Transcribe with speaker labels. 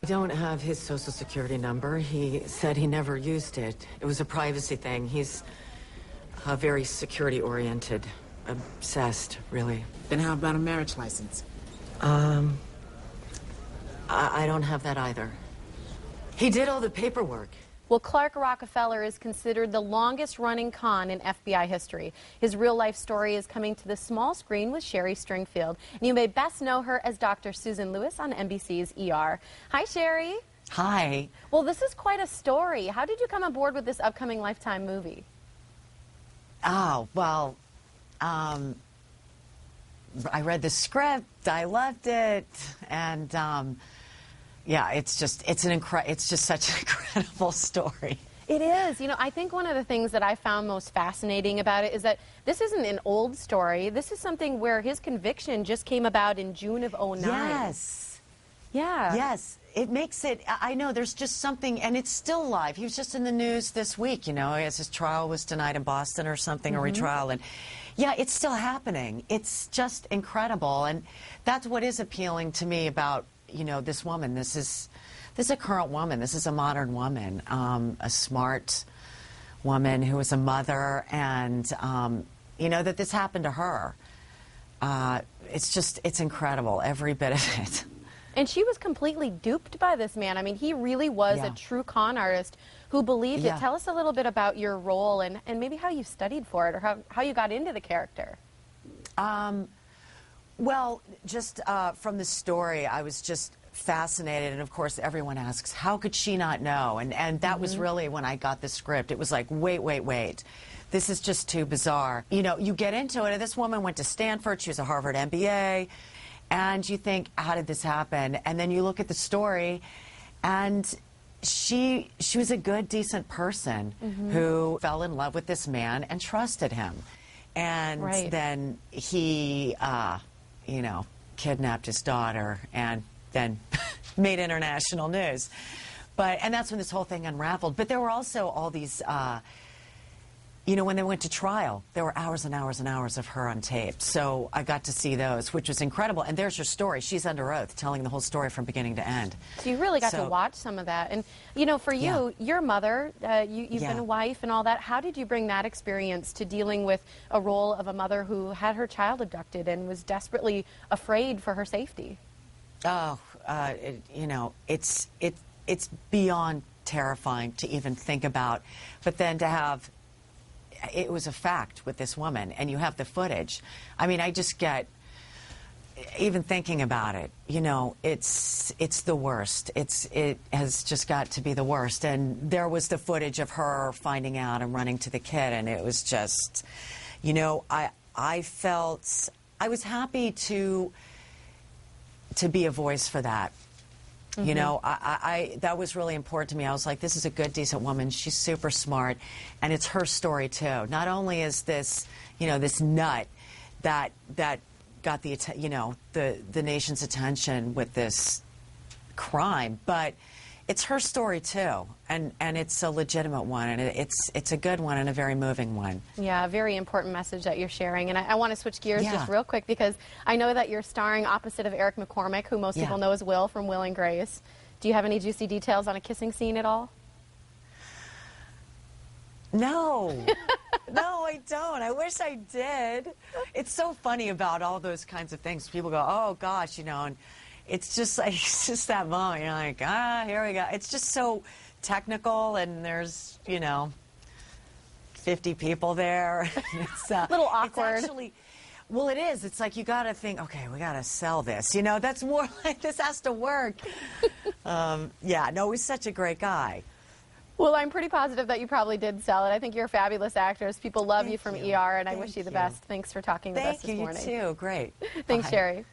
Speaker 1: I don't have his social security number. He said he never used it. It was a privacy thing. He's very security-oriented, obsessed, really.
Speaker 2: Then how about a marriage license?
Speaker 1: I don't have that either. He did all the paperwork.
Speaker 3: Well, Clark Rockefeller is considered the longest-running con in FBI history. His real-life story is coming to the small screen with Serry Stringfield. And you may best know her as Dr. Susan Lewis on NBC's ER. Hi, Serry.
Speaker 1: Hi.
Speaker 3: Well, this is quite a story. How did you come aboard with this upcoming Lifetime movie?
Speaker 1: Oh, well, I read the script, I loved it, and yeah, it's just such an incredible story.
Speaker 3: It is. You know, I think one of the things that I found most fascinating about it is that this isn't an old story. This is something where his conviction just came about in June of '09.
Speaker 1: Yes.
Speaker 3: Yeah.
Speaker 1: Yes. It makes it, I know, there's just something, and it's still alive. He was just in the news this week, you know, as his trial was tonight in Boston or something, a retrial, and yeah, it's still happening. It's just incredible, and that's what is appealing to me about, you know, this woman. This is a current woman. This is a modern woman, a smart woman who was a mother, and, you know, that this happened to her. It's incredible, every bit of it.
Speaker 3: And she was completely duped by this man. I mean, he really was a true con artist who believed it. Tell us a little bit about your role and maybe how you studied for it or how you got into the character.
Speaker 1: Well, just from the story, I was just fascinated. And, of course, everyone asks, how could she not know? And that was really when I got the script. It was like, wait. This is just too bizarre. You know, you get into it. And this woman went to Stanford. She was a Harvard MBA. And you think, how did this happen? And then you look at the story, and she was a good, decent person who fell in love with this man and trusted him. And then he, you know, kidnapped his daughter and then made international news. And that's when this whole thing unraveled. But there were also all these, you know, when they went to trial, there were hours and hours and hours of her on tape. So I got to see those, which was incredible. And there's your story. She's under oath, telling the whole story from beginning to end.
Speaker 3: So you really got to watch some of that. And, you know, for you, your mother, you've been a wife and all that. How did you bring that experience to dealing with a role of a mother who had her child abducted and was desperately afraid for her safety?
Speaker 1: Oh, you know, it's beyond terrifying to even think about. But then to have... It was a fact with this woman, and you have the footage. I mean, I just get, even thinking about it, you know, it's the worst. It has just got to be the worst. And there was the footage of her finding out and running to the kid, and it was just, you know, I felt, I was happy to be a voice for that. You know, that was really important to me. I was like, this is a good, decent woman. She's super smart. And it's her story, too. Not only is this, you know, this nut that got the, you know, the nation's attention with this crime, but it's her story, too. And it's a legitimate one. And it's a good one and a very moving one. Yeah,
Speaker 3: a very important message that you're sharing. And I want to switch gears just real quick because I know that you're starring opposite of Eric McCormick, who most people know as Will from Will and Grace. Do you have any juicy details on a kissing scene at all?
Speaker 1: No. No, I don't. I wish I did. It's so funny about all those kinds of things. People go, oh, gosh, you know, and it's just like, it's just that moment. You're like, here we go. It's just so technical, and there's, you know, 50 people there. It's
Speaker 3: a little awkward.
Speaker 1: It's actually, well, it is. It's like you got to think, okay, we got to sell this. You know, that's more like this has to work. Yeah, no, he's such a great guy.
Speaker 3: Well, I'm pretty positive that you probably did sell it. I think you're a fabulous actress. People love you from ER, and I wish you the best. Thanks for talking with us this morning.
Speaker 1: Thank you, you too. Great.
Speaker 3: Thanks,
Speaker 1: Bye.
Speaker 3: Serry.